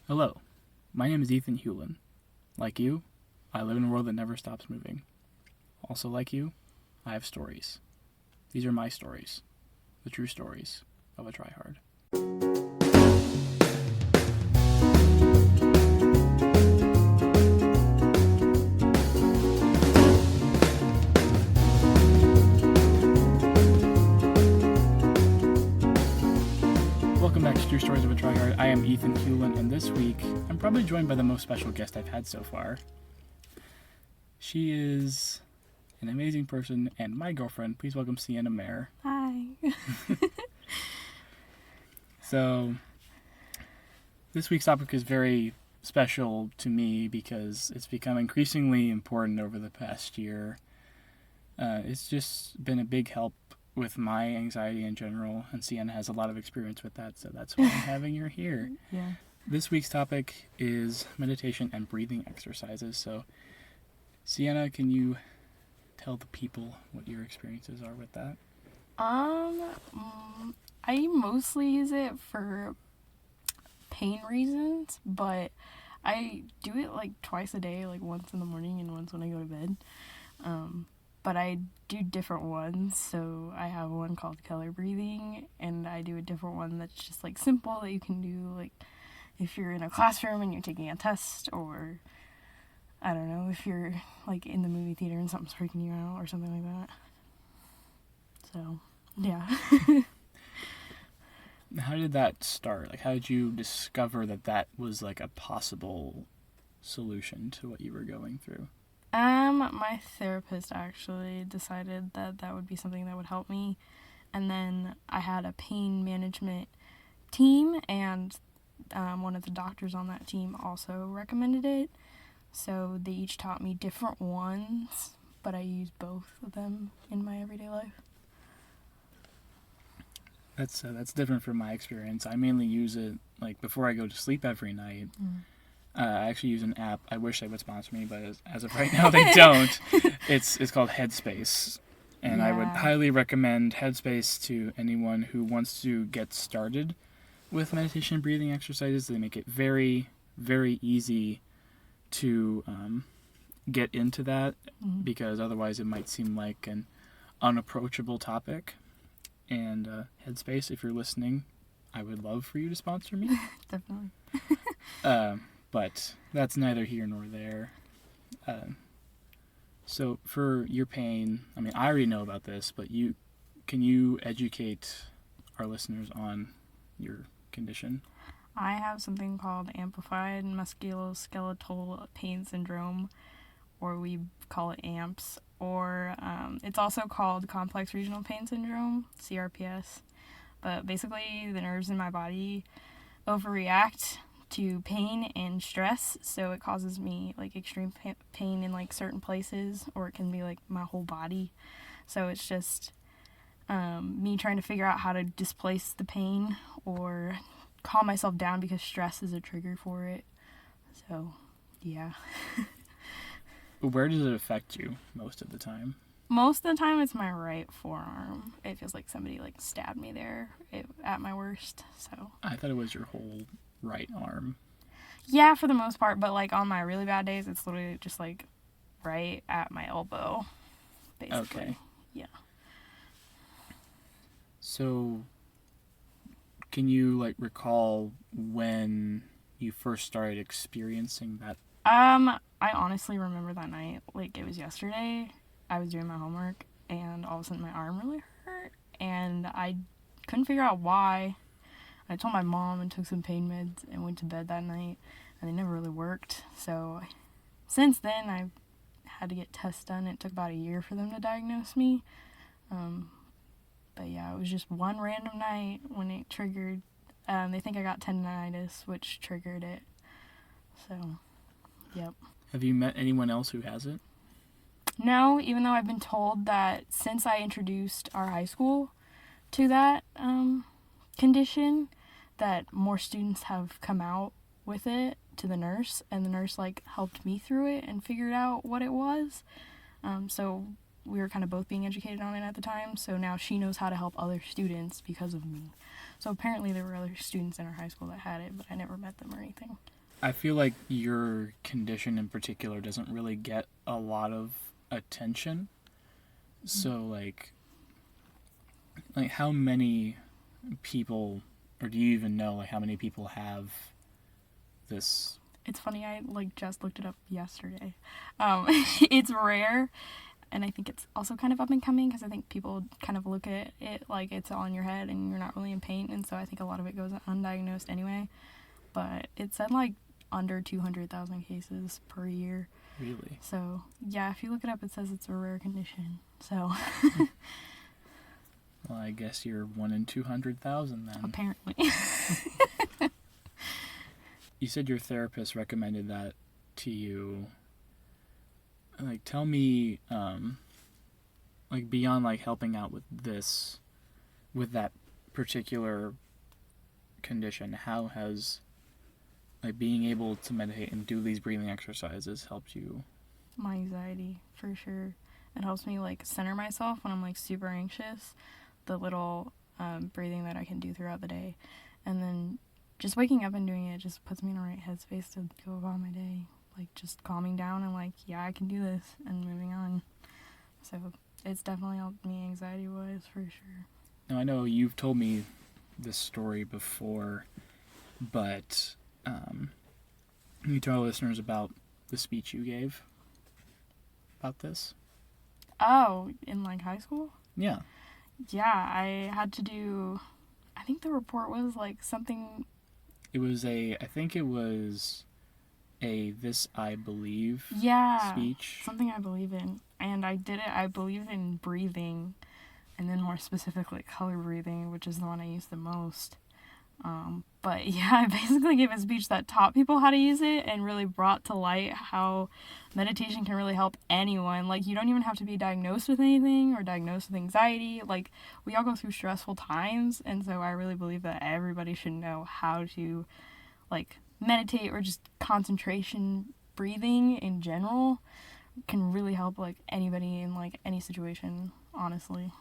Hello, my name is Ethan Hewlin. Like you, I live in a world that never stops moving. Also like you, I have stories. These are my stories, the true stories of a tryhard. Welcome back to True Stories of a Tryhard. I am Ethan Hewlin, and this week I'm probably joined by the most special guest I've had so far. She is an amazing person and my girlfriend. Please welcome Cienna Maere. Hi. So, this week's topic is very special to me because it's become increasingly important over the past year. It's just been a big help with my anxiety in general, and Cienna has a lot of experience with that, so that's why I'm having her here. Yeah. This week's topic is meditation and breathing exercises. So, Cienna, can you tell the people what your experiences are with that? I mostly use it for pain reasons, but I do it like twice a day, like once in the morning and once when I go to bed. But I do different ones, so I have one called color breathing, and I do a different one that's just like simple that you can do like if you're in a classroom and you're taking a test, or I don't know, if you're like in the movie theater and something's freaking you out or something like that. So, yeah. How did that start? Like, how did you discover that that was like a possible solution to what you were going through? My therapist actually decided that that would be something that would help me. And then I had a pain management team, and one of the doctors on that team also recommended it. So they each taught me different ones, but I use both of them in my everyday life. That's different from my experience. I mainly use it like before I go to sleep every night. I actually use an app. I wish they would sponsor me, but as of right now, they don't. It's called Headspace, and I would Yeah. highly recommend Headspace to anyone who wants to get started with meditation and breathing exercises. They make it very, very easy to get into that, because otherwise it might seem like an unapproachable topic. And Headspace, if you're listening, I would love for you to sponsor me. Definitely. But that's neither here nor there. So for your pain, I mean, I already know about this, but can you educate our listeners on your condition? I have something called amplified musculoskeletal pain syndrome, or we call it AMPS, or it's also called complex regional pain syndrome, CRPS. But basically, the nerves in my body overreact to pain and stress, so it causes me like extreme pain in like certain places, or it can be like my whole body. So it's just me trying to figure out how to displace the pain or calm myself down, because stress is a trigger for it. So, yeah. Where does it affect you most of the time? Most of the time it's my right forearm. It feels like somebody like stabbed me there at my worst. So I thought it was your whole right arm. yeah, for the most part, but like on my really bad days, it's literally just like right at my elbow, basically. Okay. Yeah. So, can you like recall when you first started experiencing that? I honestly remember that night like it was yesterday. I was doing my homework, and all of a sudden my arm really hurt, and I couldn't figure out why. I told my mom and took some pain meds and went to bed that night, and they never really worked. So since then, I've had to get tests done. It took about a year for them to diagnose me. But yeah, it was just one random night when it triggered. They think I got tendinitis, which triggered it. So, yep. Have you met anyone else who has it? No, even though I've been told that since I introduced our high school to that condition, that more students have come out with it to the nurse, and the nurse like helped me through it and figured out what it was. So we were kind of both being educated on it at the time, so now she knows how to help other students because of me. So apparently there were other students in our high school that had it, but I never met them or anything. I feel like your condition in particular doesn't really get a lot of attention. So like how many people, or do you even know like how many people have this? It's funny, I just looked it up yesterday. It's rare, and I think it's also kind of up and coming because I think people kind of look at it like it's all in your head and you're not really in pain, and so I think a lot of it goes undiagnosed anyway. But it said under 200,000 cases per year. Really? So yeah, if you look it up, it says it's a rare condition. So Well, I guess you're 1 in 200,000 then. apparently. You said your therapist recommended that to you. Like, tell me, like beyond like helping out with this, with that particular condition, how has like being able to meditate and do these breathing exercises helped you? My anxiety, for sure. It helps me center myself when I'm super anxious. The little breathing that I can do throughout the day, and then just waking up and doing it just puts me in the right headspace to go about my day. Just calming down and yeah, I can do this, and moving on. So it's definitely helped me anxiety-wise, for sure. Now, I know you've told me this story before, but can you tell our listeners about the speech you gave about this? Oh, in high school? Yeah. Yeah, I had to do, I think the report was something. It was I think it was a This I Believe speech. Something I believe in. And I did it, I believe in breathing, and then more specifically color breathing, which is the one I use the most. But yeah, I basically gave a speech that taught people how to use it and really brought to light how meditation can really help anyone. You don't even have to be diagnosed with anything or diagnosed with anxiety. We all go through stressful times, and so I really believe that everybody should know how to meditate, or just concentration breathing in general can really help anybody in any situation, honestly.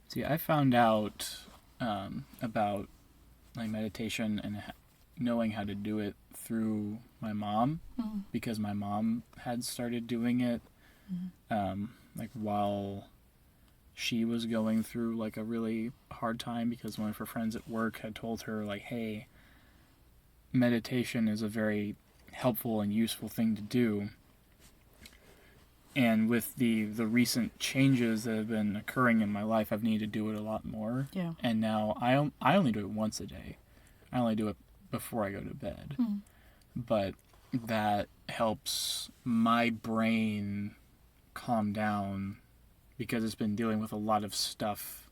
See, I found out about meditation and knowing how to do it through my mom, because my mom had started doing it while she was going through a really hard time, because one of her friends at work had told her hey, meditation is a very helpful and useful thing to do. And with the recent changes that have been occurring in my life, I've needed to do it a lot more. Yeah. And now I only do it once a day. I only do it before I go to bed. But that helps my brain calm down, because it's been dealing with a lot of stuff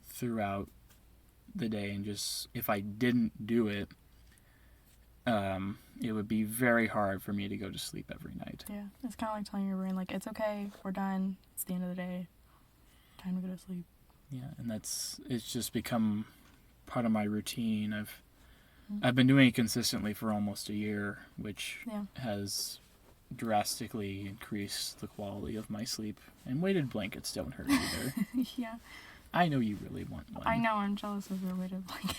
throughout the day. And just, if I didn't do it, it would be very hard for me to go to sleep every night. Yeah, it's kind of like telling your brain, it's okay, we're done, it's the end of the day, time to go to sleep. Yeah, and it's just become part of my routine. I've been doing it consistently for almost a year, which has drastically increased the quality of my sleep. And weighted blankets don't hurt either. Yeah. I know you really want one. I know, I'm jealous of your weighted blanket.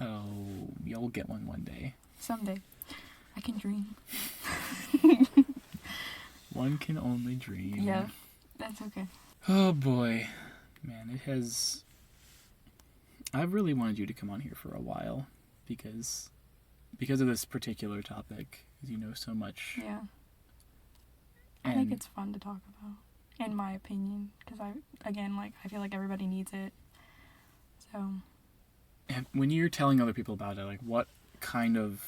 Oh, you'll get one day. Someday. I can dream. One can only dream. Yeah, that's okay. Oh boy. Man, I've really wanted you to come on here for a while, because of this particular topic, because you know so much. Yeah. I think it's fun to talk about, in my opinion, because I feel like everybody needs it. So. When you're telling other people about it, what kind of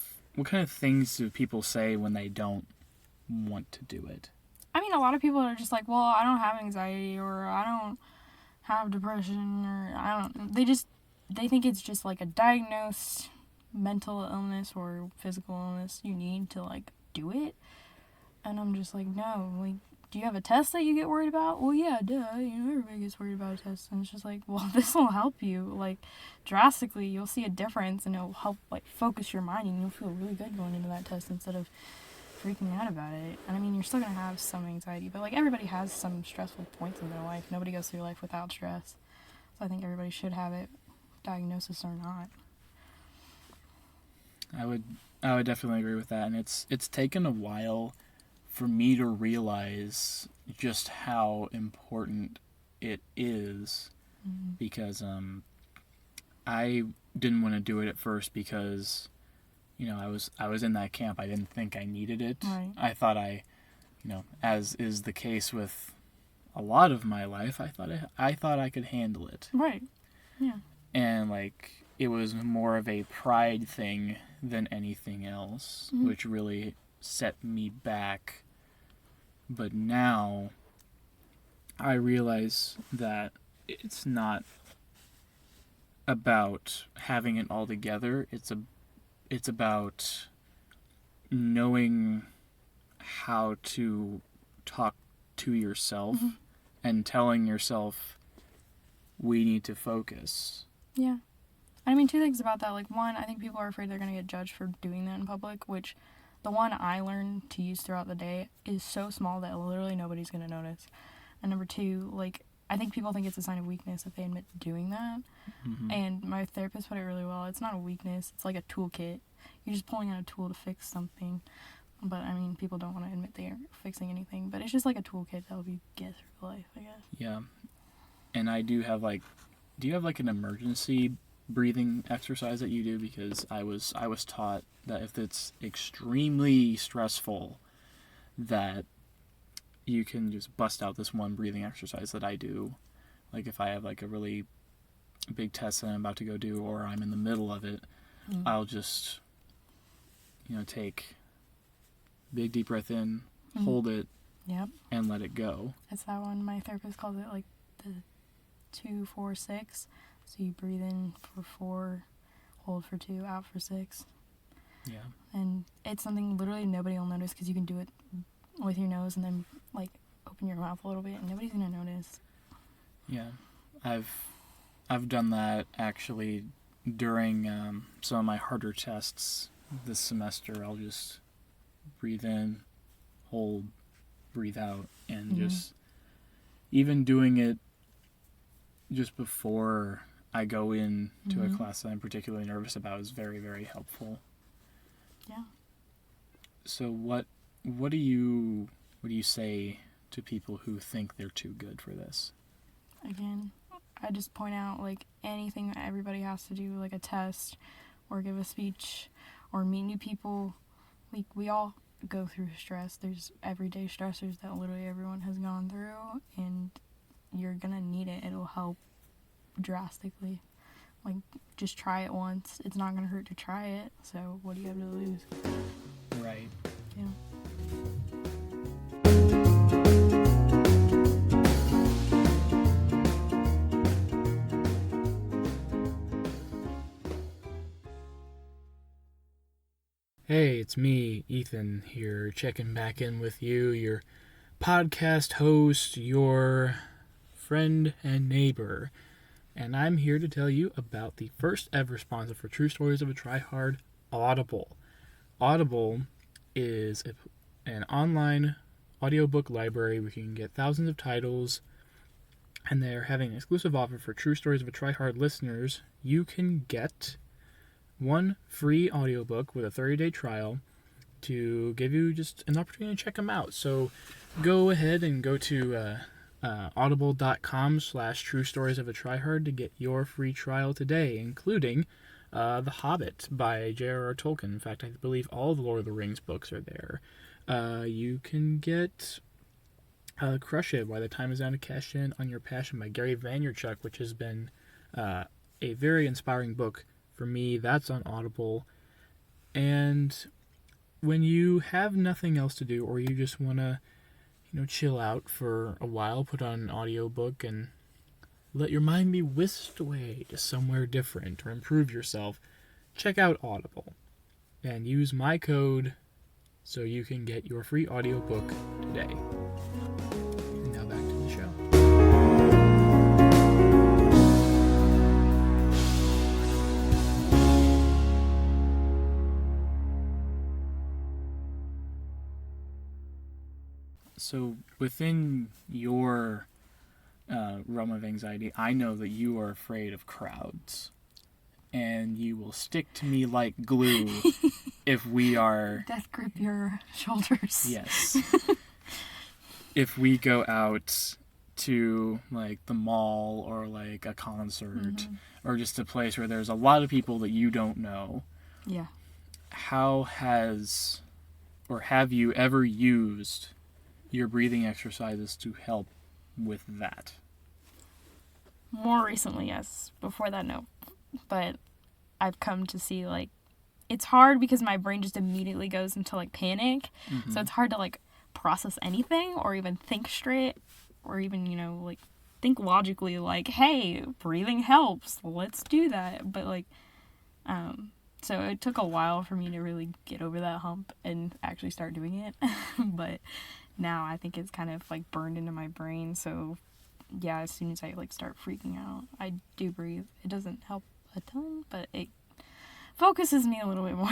things do people say when they don't want to do it? I mean, a lot of people are just well, I don't have anxiety, or I don't have depression, or they think it's just a diagnosed mental illness or physical illness you need to do it. And I'm just no, do you have a test that you get worried about? Well, yeah, duh, everybody gets worried about a test. And it's just well, this will help you drastically. You'll see a difference, and it'll help focus your mind, and you'll feel really good going into that test instead of freaking out about it. And I mean, you're still gonna have some anxiety, but everybody has some stressful points in their life. Nobody goes through life without stress. So I think everybody should have it, diagnosis or not. I would definitely agree with that, and it's taken a while for me to realize just how important it is, because I didn't want to do it at first because I was in that camp. I didn't think I needed it. Right. I thought as is the case with a lot of my life, I thought I could handle it. Right. Yeah. And like it was more of a pride thing than anything else, which really set me back. But now I realize that it's not about having it all together. It's about knowing how to talk to yourself and telling yourself we need to focus. Yeah. I mean, two things about that. Like, one, I think people are afraid they're going to get judged for doing that in public, which the one I learned to use throughout the day is so small that literally nobody's going to notice. And number two, like, I think people think it's a sign of weakness if they admit to doing that. And my therapist put it really well. It's not a weakness. It's like a toolkit. You're just pulling out a tool to fix something. But, I mean, people don't want to admit they're fixing anything. But it's just like a toolkit that will you get through life, I guess. Yeah. And I do have do you have like an emergency breathing exercise that you do? Because I was taught that if it's extremely stressful, that you can just bust out this one breathing exercise that I do. Like if I have like a really big test that I'm about to go do, or I'm in the middle of it, I'll just take big deep breath in, hold it, and let it go. That's that one. My therapist calls it like the 2-4-6. So you breathe in for 4, hold for 2, out for 6. Yeah. And it's something literally nobody will notice because you can do it with your nose and then like open your mouth a little bit and nobody's gonna notice. Yeah, I've done that actually during some of my harder tests this semester. I'll just breathe in, hold, breathe out, and just even doing it just before I go into a class that I'm particularly nervous about is very, very helpful. Yeah. So what do you say to people who think they're too good for this? Again, I just point out like anything that everybody has to do, like a test or give a speech or meet new people. Like we all go through stress. There's everyday stressors that literally everyone has gone through, and you're gonna need it. It'll help drastically. Like just try it once. It's not gonna hurt to try it. So what do you have to lose? Right. Yeah. Hey, it's me, Ethan, here, checking back in with you, your podcast host, your friend and neighbor. And I'm here to tell you about the first ever sponsor for True Stories of a Tryhard, Audible. Audible is an online audiobook library where you can get thousands of titles, and they're having an exclusive offer for True Stories of a Tryhard listeners. You can get one free audiobook with a 30-day trial to give you just an opportunity to check them out. So go ahead and go to audible.com/True Stories of a Tryhard to get your free trial today, including The Hobbit by J.R.R. Tolkien. In fact, I believe all the Lord of the Rings books are there. You can get Crush It, Why the Time Is Now to Cash In on Your Passion by Gary Vaynerchuk, which has been a very inspiring book for me. That's on Audible. And when you have nothing else to do, or you just want to chill out for a while, put on an audiobook and let your mind be whisked away to somewhere different or improve yourself, check out Audible and use my code so you can get your free audiobook today. And now back to the show. So within your realm of anxiety, I know that you are afraid of crowds. and you will stick to me like glue if we are... Death grip your shoulders. Yes. If we go out to, like, the mall or, like, a concert or just a place where there's a lot of people that you don't know. Yeah. How has, or have you ever used your breathing exercises to help with that? More recently, yes. Before that, no. But I've come to see, like, it's hard because my brain just immediately goes into, like, panic. Mm-hmm. So it's hard to, like, process anything or even think straight or even, you know, like, think logically, like, hey, breathing helps. Let's do that. But, like, so it took a while for me to really get over that hump and actually start doing it. But now I think it's kind of, like, burned into my brain. So, yeah, as soon as I, like, start freaking out, I do breathe. It doesn't help a ton, but it focuses me a little bit more.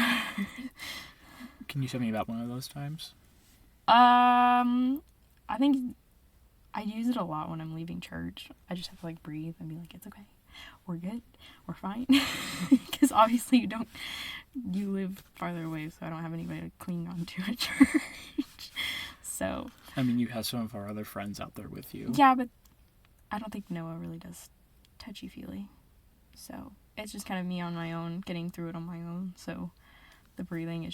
Can you tell me about one of those times? I think I use it a lot when I'm leaving church. I just have to, like, breathe and be like, it's okay. We're good. We're fine. Because obviously you live farther away, so I don't have anybody to cling on to at church. So. I mean, you have some of our other friends out there with you. Yeah, but I don't think Noah really does touchy-feely. So it's just kind of me on my own, getting through it on my own. So the breathing,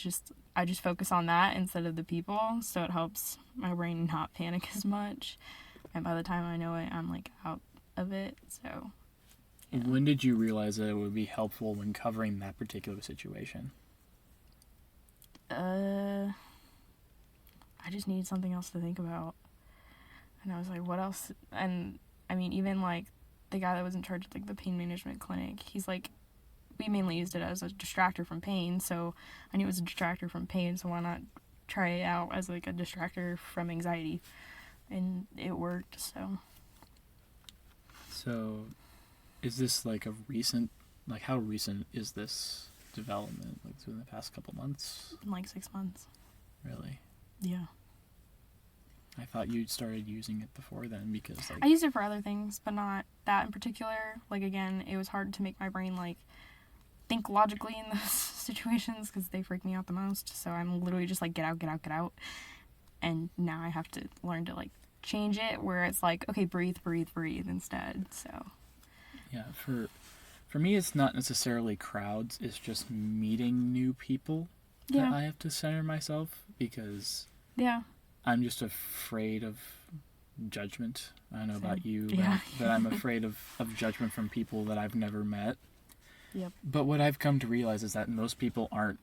I just focus on that instead of the people. So it helps my brain not panic as much. And by the time I know it, I'm, like, out of it. So, yeah. When did you realize that it would be helpful when covering that particular situation? I just needed something else to think about. And I was like, what else? And, I mean, even, like, the guy that was in charge of, like, the pain management clinic, he's like, we mainly used it as a distractor from pain, so I knew it was a distractor from pain, so why not try it out as, like, a distractor from anxiety? And it worked, so. So, is this, like, a recent, like, how recent is this development? Like, within the past couple months? In, like, 6 months. Really? Yeah. I thought you'd started using it before then because, like... I used it for other things, but not that in particular. Like, again, it was hard to make my brain, like, think logically in those situations because they freak me out the most. So I'm literally just like, get out, get out, get out. And now I have to learn to, like, change it where it's like, okay, breathe, breathe, breathe instead. So yeah, for me, it's not necessarily crowds. It's just meeting new people that I have to center myself because I'm just afraid of judgment. I don't know about you, but I'm afraid of judgment from people that I've never met. Yep. But what I've come to realize is that most people aren't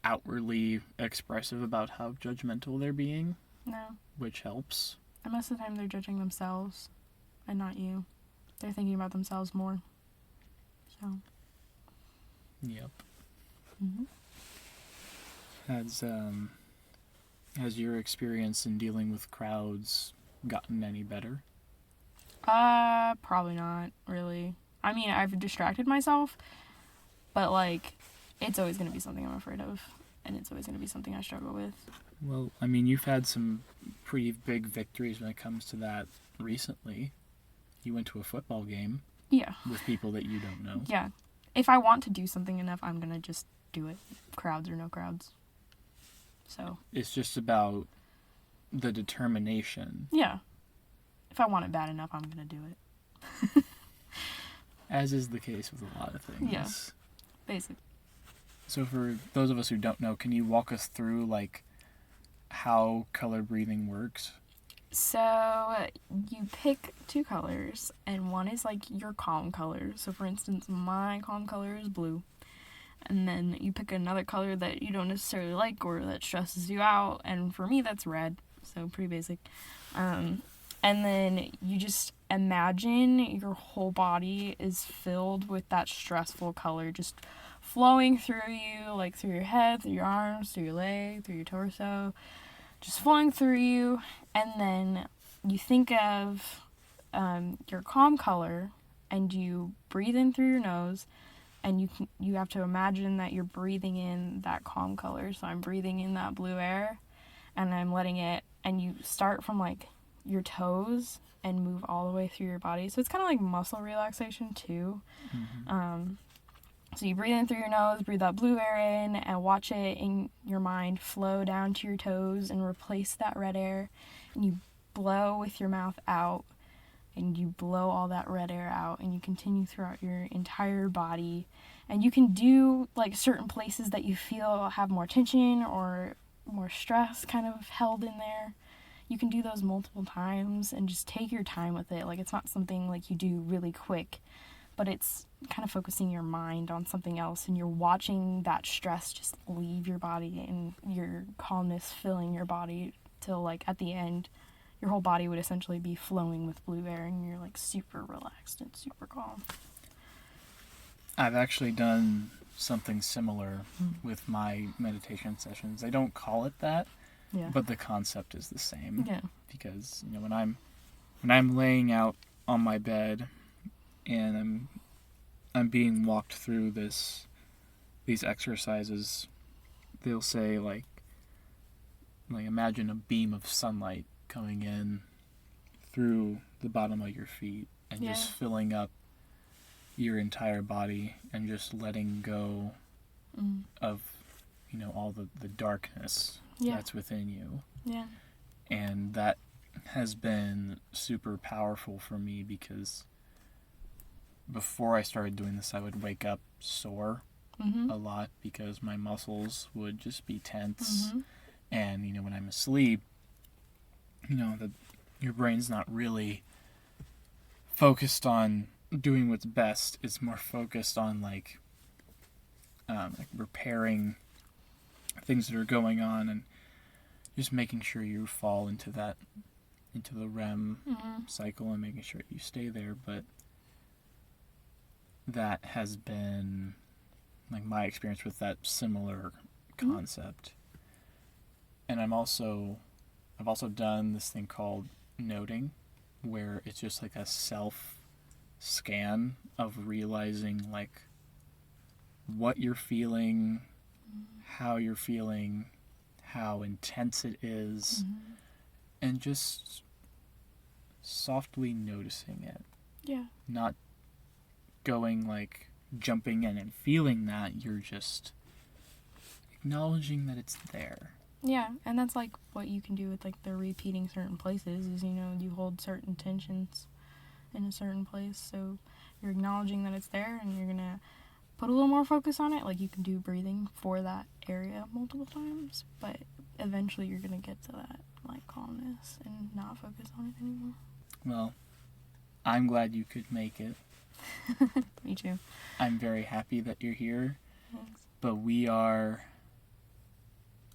outwardly expressive about how judgmental they're being. No. Which helps. And most of the time they're judging themselves and not you. They're thinking about themselves more. So. Yep. Mm-hmm. Has your experience in dealing with crowds gotten any better? Probably not, really. I mean, I've distracted myself, but, like, it's always going to be something I'm afraid of, and it's always going to be something I struggle with. Well, I mean, you've had some pretty big victories when it comes to that recently. You went to a football game. Yeah. With people that you don't know. Yeah. If I want to do something enough, I'm going to just do it, crowds or no crowds. So. It's just about the determination. Yeah. If I want it bad enough, I'm going to do it. As is the case with a lot of things. Yeah. Basic. So for those of us who don't know, can you walk us through, like, how color breathing works? So you pick 2 colors, and one is, like, your calm color. So, for instance, my calm color is blue. And then you pick another color that you don't necessarily like or that stresses you out. And for me, that's red. So pretty basic. And then you just imagine your whole body is filled with that stressful color just flowing through you, like through your head, through your arms, through your leg, through your torso, just flowing through you. And then you think of your calm color and you breathe in through your nose. And you have to imagine that you're breathing in that calm color. So I'm breathing in that blue air, and I'm letting it, and you start from, like, your toes and move all the way through your body. So it's kind of like muscle relaxation, too. Mm-hmm. So you breathe in through your nose, breathe that blue air in, and watch it in your mind flow down to your toes and replace that red air. And you blow with your mouth out, and you blow all that red air out, and you continue throughout your entire body. And you can do like certain places that you feel have more tension or more stress kind of held in there. You can do those multiple times and just take your time with it. Like, it's not something like you do really quick, but it's kind of focusing your mind on something else, and you're watching that stress just leave your body and your calmness filling your body till, like, at the end, your whole body would essentially be flowing with blue air, and you're, like, super relaxed and super calm. I've actually done something similar with my meditation sessions. I don't call it that, but the concept is the same. Yeah. Because, you know, when I'm laying out on my bed and I'm being walked through these exercises, they'll say like imagine a beam of sunlight coming in through the bottom of your feet and just filling up your entire body and just letting go of, you know, all the darkness that's within you. Yeah. And that has been super powerful for me, because before I started doing this, I would wake up sore a lot because my muscles would just be tense. And, you know, when I'm asleep, you know, your brain's not really focused on doing what's best. It's more focused on like repairing things that are going on and just making sure you fall into the REM cycle and making sure you stay there. But that has been like my experience with that similar concept. And I've also done this thing called noting, where it's just like a self scan of realizing like what you're feeling, how you're feeling, how intense it is, and just softly noticing it. Yeah. Not going like jumping in and feeling that, you're just acknowledging that it's there. Yeah, and that's like what you can do with like the repeating certain places is, you know, you hold certain tensions in a certain place, so you're acknowledging that it's there and you're gonna put a little more focus on it. Like, you can do breathing for that area multiple times, but eventually you're gonna get to that like calmness and not focus on it anymore. Well, I'm glad you could make it. Me too. I'm very happy that you're here. Thanks. But we are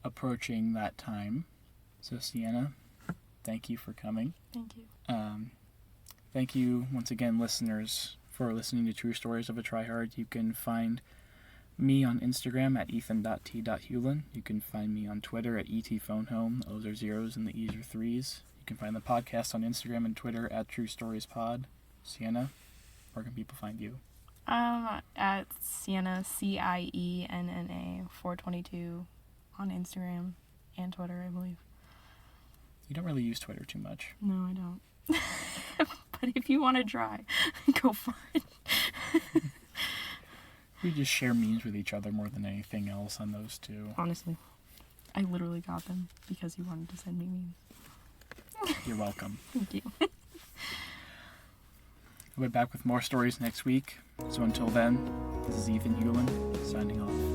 approaching that time. So Cienna, thank you for coming. Thank you. Thank you once again, listeners, for listening to True Stories of a Tryhard. You can find me on Instagram at ethan.t.hewlin. You can find me on Twitter at etphonehome. Those are zeros and the E's are threes. You can find the podcast on Instagram and Twitter at True Stories Pod. Cienna, where can people find you? At Cienna, Cienna 422 on Instagram and Twitter, I believe. You don't really use Twitter too much. No, I don't. But if you want to try, go for it. We just share memes with each other more than anything else on those two. Honestly, I literally got them because you wanted to send me memes. You're welcome. Thank you. We'll be back with more stories next week. So until then, this is Ethan Hewlin, signing off.